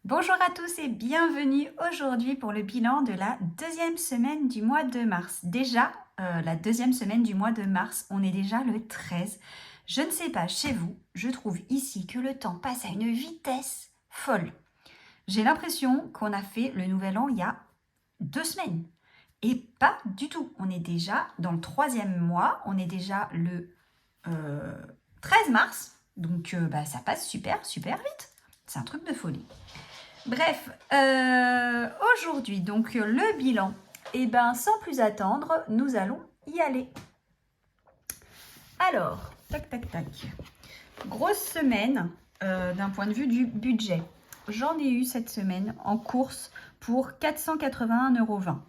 Bonjour à tous et bienvenue aujourd'hui pour le bilan de la deuxième semaine du mois de mars. Déjà, la deuxième semaine du mois de mars, on est déjà le 13. Je ne sais pas chez vous, je trouve ici que le temps passe à une vitesse folle. J'ai l'impression qu'on a fait le nouvel an il y a 2 semaines. Et pas du tout. On est déjà dans le troisième mois, on est déjà le 13 mars. Donc ça passe super, super vite. C'est un truc de folie. Bref, aujourd'hui, donc le bilan, et ben sans plus attendre, nous allons y aller. Alors, tac, tac, tac. Grosse semaine d'un point de vue du budget. J'en ai eu cette semaine en course pour 481,20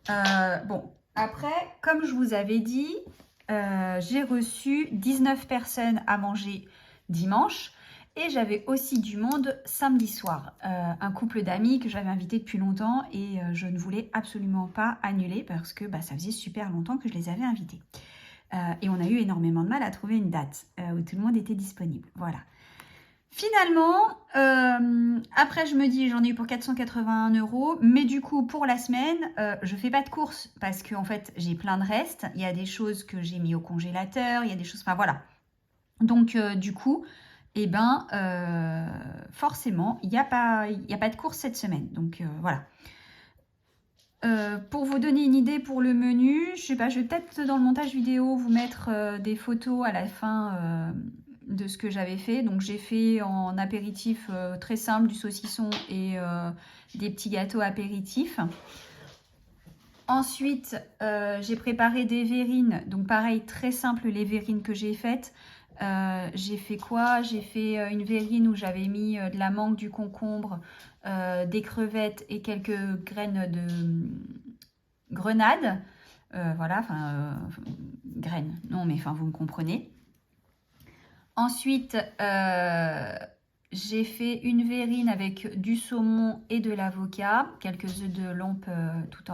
€. Bon, après, comme je vous avais dit, j'ai reçu 19 personnes à manger dimanche. Et j'avais aussi du monde samedi soir, un couple d'amis que j'avais invité depuis longtemps et je ne voulais absolument pas annuler parce que ça faisait super longtemps que je les avais invités. Et on a eu énormément de mal à trouver une date où tout le monde était disponible. Voilà. Finalement, après je me dis j'en ai eu pour 481 €, mais du coup pour la semaine, je fais pas de courses parce qu'en fait j'ai plein de restes. Il y a des choses que j'ai mis au congélateur, il y a des choses, enfin voilà. Donc du coup, forcément, il n'y a pas de course cette semaine. Donc voilà. Pour vous donner une idée pour le menu, je sais pas, je vais peut-être dans le montage vidéo vous mettre des photos à la fin de ce que j'avais fait. Donc j'ai fait en apéritif très simple du saucisson et des petits gâteaux apéritifs. Ensuite, j'ai préparé des verrines. Donc pareil, très simple les verrines que j'ai faites. J'ai fait quoi? J'ai fait une verrine où j'avais mis de la mangue, du concombre, des crevettes et quelques graines de grenade. Voilà, graines, non mais enfin vous me comprenez. Ensuite, j'ai fait une verrine avec du saumon et de l'avocat, quelques œufs de lompe tout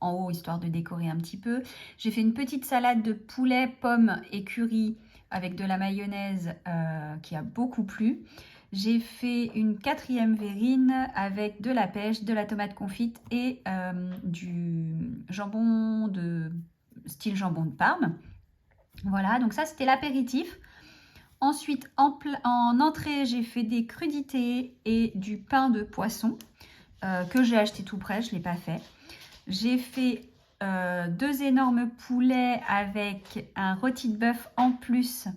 en haut, histoire de décorer un petit peu. J'ai fait une petite salade de poulet, pommes et curry avec de la mayonnaise qui a beaucoup plu. J'ai fait une quatrième verrine avec de la pêche, de la tomate confite et du jambon de style jambon de Parme. Voilà, donc ça c'était l'apéritif. Ensuite, en entrée, j'ai fait des crudités et du pain de poisson que j'ai acheté tout prêt, je ne l'ai pas fait. J'ai fait 2 énormes poulets avec un rôti de bœuf en plus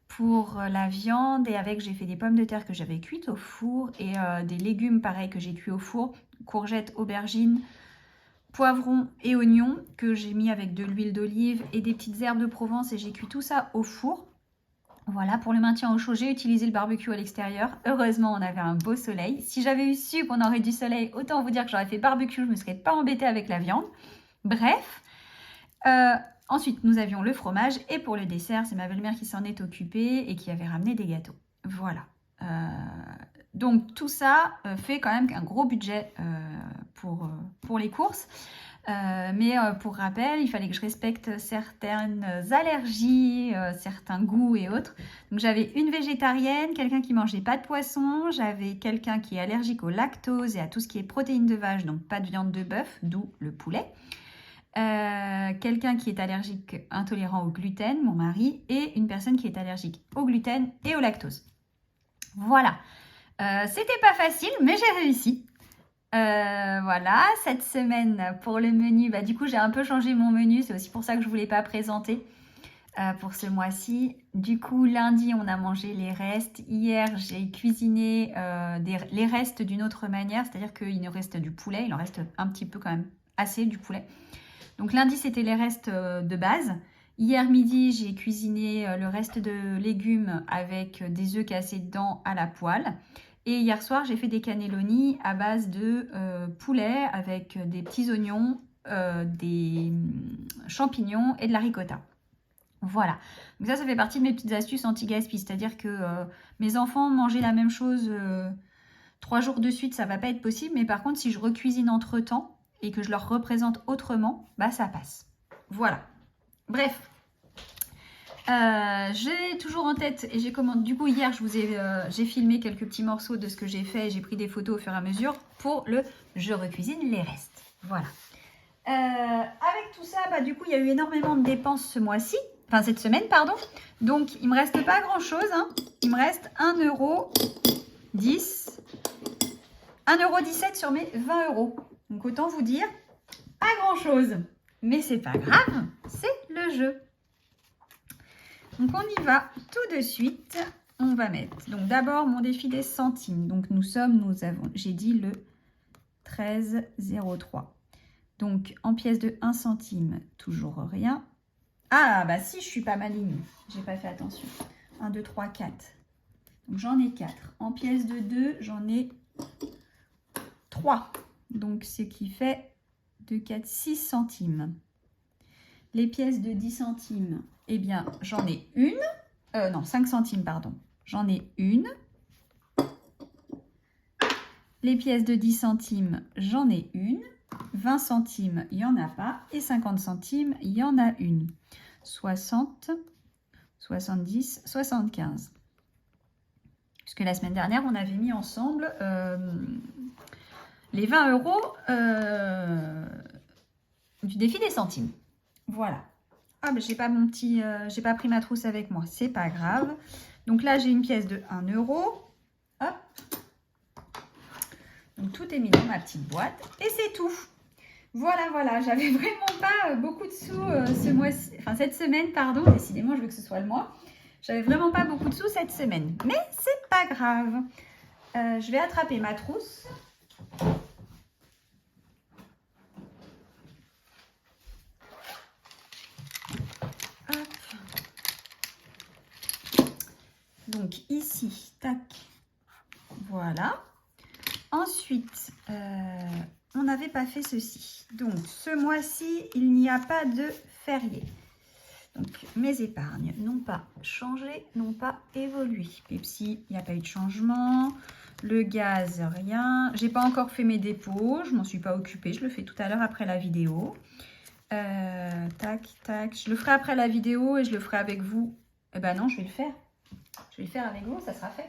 pour la viande. Et avec, j'ai fait des pommes de terre que j'avais cuites au four et des légumes pareil que j'ai cuits au four. Courgettes, aubergines, poivrons et oignons que j'ai mis avec de l'huile d'olive et des petites herbes de Provence et j'ai cuit tout ça au four. Voilà, pour le maintien au chaud, j'ai utilisé le barbecue à l'extérieur. Heureusement, on avait un beau soleil. Si j'avais eu su qu'on aurait du soleil, autant vous dire que j'aurais fait barbecue, je ne me serais pas embêtée avec la viande. Bref. Ensuite, nous avions le fromage et pour le dessert, c'est ma belle-mère qui s'en est occupée et qui avait ramené des gâteaux. Voilà. Donc tout ça fait quand même un gros budget pour les courses. Mais pour rappel, il fallait que je respecte certaines allergies, certains goûts et autres. Donc j'avais une végétarienne, quelqu'un qui mangeait pas de poisson, j'avais quelqu'un qui est allergique au lactose et à tout ce qui est protéines de vache, donc pas de viande de bœuf, d'où le poulet. Quelqu'un qui est allergique, intolérant au gluten, mon mari, et une personne qui est allergique au gluten et au lactose. Voilà. C'était pas facile, mais j'ai réussi. Voilà, cette semaine pour le menu, du coup j'ai un peu changé mon menu, c'est aussi pour ça que je ne voulais pas présenter pour ce mois-ci. Du coup lundi on a mangé les restes, hier j'ai cuisiné les restes d'une autre manière, c'est-à-dire qu'il nous reste du poulet, il en reste un petit peu quand même assez du poulet. Donc lundi c'était les restes de base. Hier midi j'ai cuisiné le reste de légumes avec des œufs cassés dedans à la poêle. Et hier soir, j'ai fait des cannelloni à base de poulet avec des petits oignons, des champignons et de la ricotta. Voilà. Donc ça fait partie de mes petites astuces anti-gaspi. C'est-à-dire que mes enfants manger la même chose 3 jours de suite, ça va pas être possible. Mais par contre, si je recuisine entre-temps et que je leur représente autrement, ça passe. Voilà. Bref. J'ai toujours en tête, et j'ai commandé, du coup hier j'ai filmé quelques petits morceaux de ce que j'ai fait, j'ai pris des photos au fur et à mesure pour le je recuisine les restes. Voilà. Avec tout ça, bah, du coup il y a eu énormément de dépenses ce mois-ci, enfin cette semaine pardon, donc il me reste pas grand chose, hein. Il me reste 1,10 €, 1,17 € sur mes 20 €. Donc autant vous dire, pas grand chose, mais c'est pas grave, c'est le jeu. Donc on y va tout de suite. On va mettre donc d'abord mon défi des centimes. Donc j'ai dit le 13,03. Donc en pièces de 1 centime, toujours rien. Ah bah si, je suis pas maligne. J'ai pas fait attention. 1, 2, 3, 4. Donc j'en ai 4. En pièces de 2, j'en ai 3. Donc ce qui fait 2, 4, 6 centimes. Les pièces de 10 centimes, eh bien, j'en ai une. Non, 5 centimes, pardon. J'en ai une. Les pièces de 10 centimes, j'en ai une. 20 centimes, il n'y en a pas. Et 50 centimes, il y en a une. 60, 70, 75. Puisque la semaine dernière, on avait mis ensemble les 20 € du défi des centimes. Voilà. Ah, mais j'ai pas j'ai pas pris ma trousse avec moi, c'est pas grave. Donc là, j'ai une pièce de 1 €. Hop. Donc tout est mis dans ma petite boîte et c'est tout. Voilà, voilà. J'avais vraiment pas beaucoup de sous ce mois-ci, enfin cette semaine, pardon. Décidément, je veux que ce soit le mois. J'avais vraiment pas beaucoup de sous cette semaine, mais c'est pas grave. Je vais attraper ma trousse. Donc ici, tac, voilà. Ensuite, on n'avait pas fait ceci. Donc ce mois-ci, il n'y a pas de férié. Donc mes épargnes n'ont pas changé, n'ont pas évolué. Pepsi, il n'y a pas eu de changement. Le gaz, rien. J'ai pas encore fait mes dépôts, je m'en suis pas occupée. Je le fais tout à l'heure après la vidéo. Tac, tac. Je le ferai après la vidéo et je le ferai avec vous. Eh ben non, je vais le faire. Je vais le faire avec vous, ça sera fait.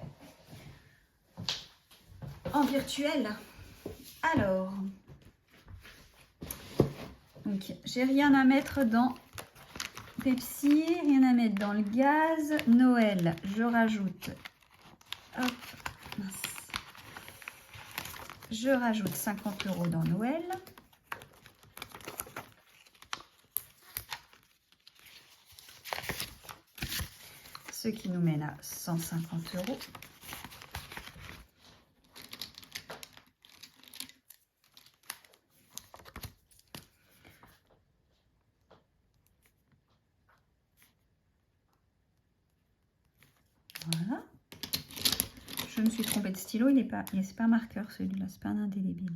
En virtuel. Alors. Donc, j'ai rien à mettre dans Pepsi, rien à mettre dans le gaz. Noël, je rajoute. Hop, mince. Je rajoute 50 € dans Noël. Ce qui nous mène à 150 €. Voilà. Je me suis trompée de stylo, c'est pas un marqueur celui-là, c'est pas un indélébile.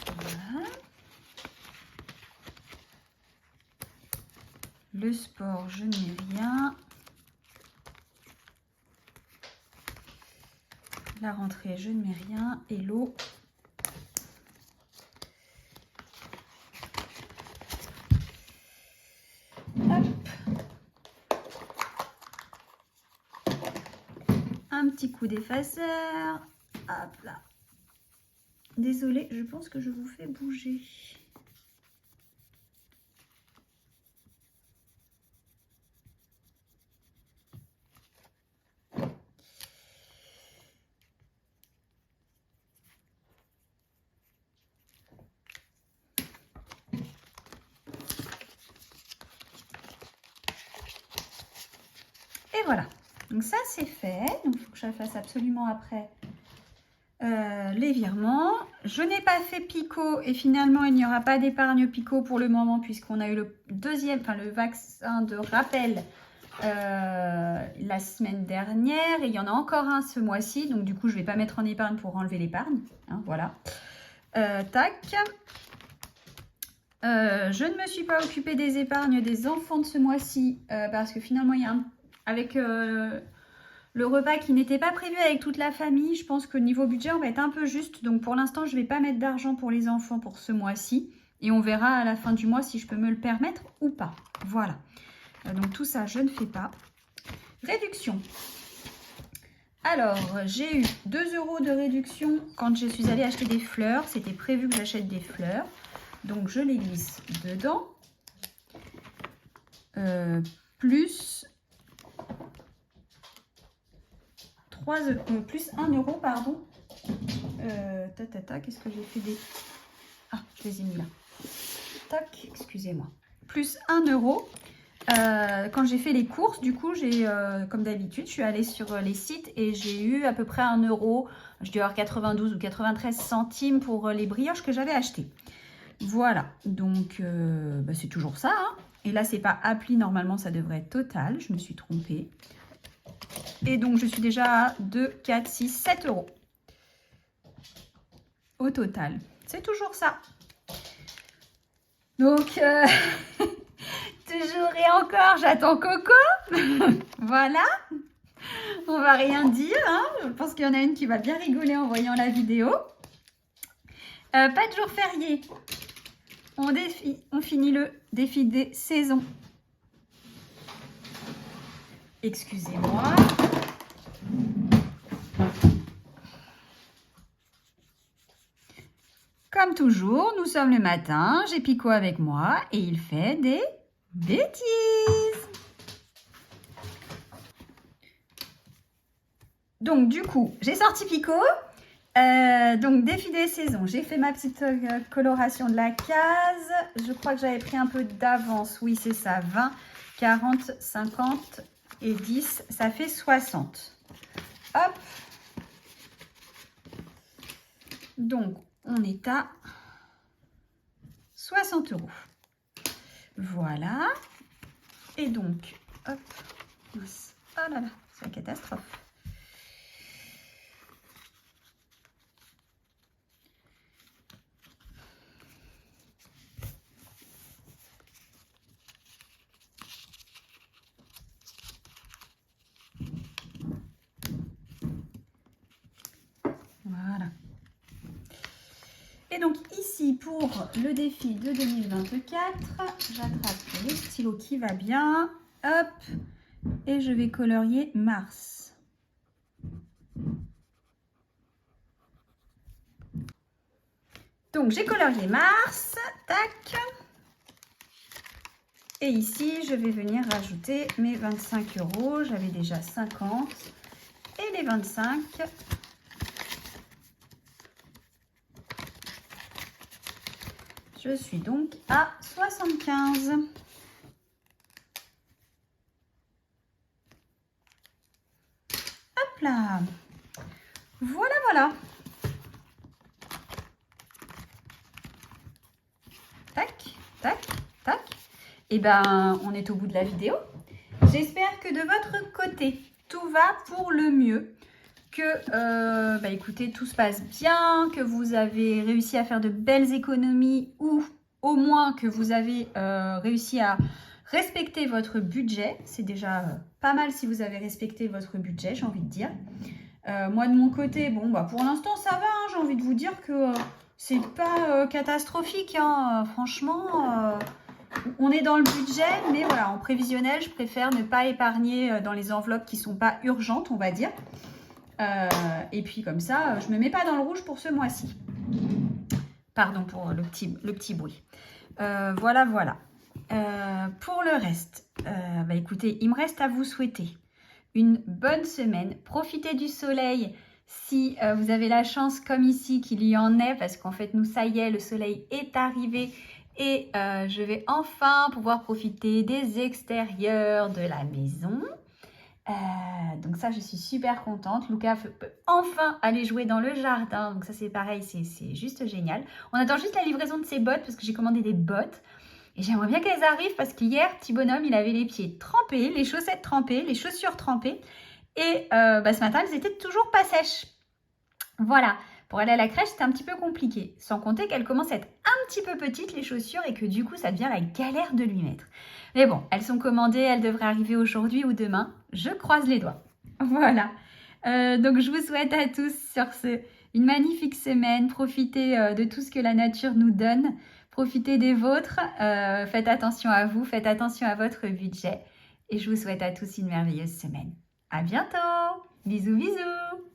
Voilà. Le sport, je n'ai rien. La rentrée, je ne mets rien. Et l'eau. Hop. Un petit coup d'effaceur. Hop là. Désolée, je pense que je vous fais bouger. Et voilà, donc ça c'est fait. Donc il faut que je fasse absolument après les virements. Je n'ai pas fait Pico et finalement il n'y aura pas d'épargne Pico pour le moment puisqu'on a eu le vaccin de rappel la semaine dernière et il y en a encore un ce mois-ci. Donc du coup je ne vais pas mettre en épargne pour enlever l'épargne. Hein, voilà. Tac. Je ne me suis pas occupée des épargnes des enfants de ce mois-ci parce que finalement il y a avec le repas qui n'était pas prévu avec toute la famille. Je pense que niveau budget, on va être un peu juste. Donc pour l'instant, je ne vais pas mettre d'argent pour les enfants pour ce mois-ci. Et on verra à la fin du mois si je peux me le permettre ou pas. Voilà. Donc tout ça, je ne fais pas. Réduction. Alors, j'ai eu 2 € de réduction quand je suis allée acheter des fleurs. C'était prévu que j'achète des fleurs. Donc, je les glisse dedans. Plus 1 €, pardon. Qu'est-ce que j'ai fait des... Ah, je les ai mis là. Tac, excusez-moi. Plus 1 €. Quand j'ai fait les courses, du coup, j'ai, comme d'habitude, je suis allée sur les sites et j'ai eu à peu près 1 €. Je dois avoir 92 ou 93 centimes pour les brioches que j'avais achetées. Voilà, donc c'est toujours ça. Hein. Et là, c'est pas appli, normalement, ça devrait être total. Je me suis trompée. Et donc, je suis déjà à 2, 4, 6, 7 € au total. C'est toujours ça. Donc... toujours et encore, j'attends Coco. Voilà. On va rien dire. Hein. Je pense qu'il y en a une qui va bien rigoler en voyant la vidéo. Pas de jour férié. On finit le défi des saisons. Excusez-moi. Comme toujours, nous sommes le matin. J'ai Pico avec moi et il fait des... bêtises. Donc du coup, j'ai sorti Pico. Donc défi des saisons. J'ai fait ma petite coloration de la case. Je crois que j'avais pris un peu d'avance. Oui, c'est ça. 20, 40, 50 et 10. Ça fait 60. Hop. Donc, on est à 60 €. Voilà. Et donc, hop, oh là là, c'est la catastrophe. Voilà. Et donc ici, pour le défi de 2024, j'attrape le stylo qui va bien. Hop. Et je vais colorier Mars. Donc j'ai colorié Mars. Tac. Et ici, je vais venir rajouter mes 25 €. J'avais déjà 50. Et les 25. Je suis donc à 75. Hop là. Voilà, voilà. Tac, tac, tac. Et ben, on est au bout de la vidéo. J'espère que de votre côté, tout va pour le mieux. Que, écoutez, tout se passe bien, que vous avez réussi à faire de belles économies ou au moins que vous avez réussi à respecter votre budget. C'est déjà pas mal si vous avez respecté votre budget, j'ai envie de dire. Moi, de mon côté, bon, pour l'instant, ça va. Hein, j'ai envie de vous dire que c'est pas catastrophique. Hein, franchement, on est dans le budget, mais voilà, en prévisionnel, je préfère ne pas épargner dans les enveloppes qui ne sont pas urgentes, on va dire. Et puis comme ça, je ne me mets pas dans le rouge pour ce mois-ci. Pardon pour le petit bruit. Voilà, voilà. Pour le reste, écoutez, il me reste à vous souhaiter une bonne semaine. Profitez du soleil si vous avez la chance, comme ici, qu'il y en ait, parce qu'en fait, nous, ça y est, le soleil est arrivé et je vais enfin pouvoir profiter des extérieurs de la maison. Donc ça, je suis super contente. Lucas peut enfin aller jouer dans le jardin. Donc ça, c'est pareil, c'est juste génial. On attend juste la livraison de ses bottes parce que j'ai commandé des bottes. Et j'aimerais bien qu'elles arrivent parce qu'hier, petit bonhomme, il avait les pieds trempés, les chaussettes trempées, les chaussures trempées. Et ce matin, elles étaient toujours pas sèches. Voilà. Pour aller à la crèche, c'était un petit peu compliqué. Sans compter qu'elles commencent à être un petit peu petites, les chaussures, et que du coup, ça devient la galère de lui mettre. Mais bon, elles sont commandées, elles devraient arriver aujourd'hui ou demain. Je croise les doigts. Voilà. Donc je vous souhaite à tous sur ce une magnifique semaine. Profitez de tout ce que la nature nous donne. Profitez des vôtres. Faites attention à vous. Faites attention à votre budget. Et je vous souhaite à tous une merveilleuse semaine. À bientôt. Bisous, bisous.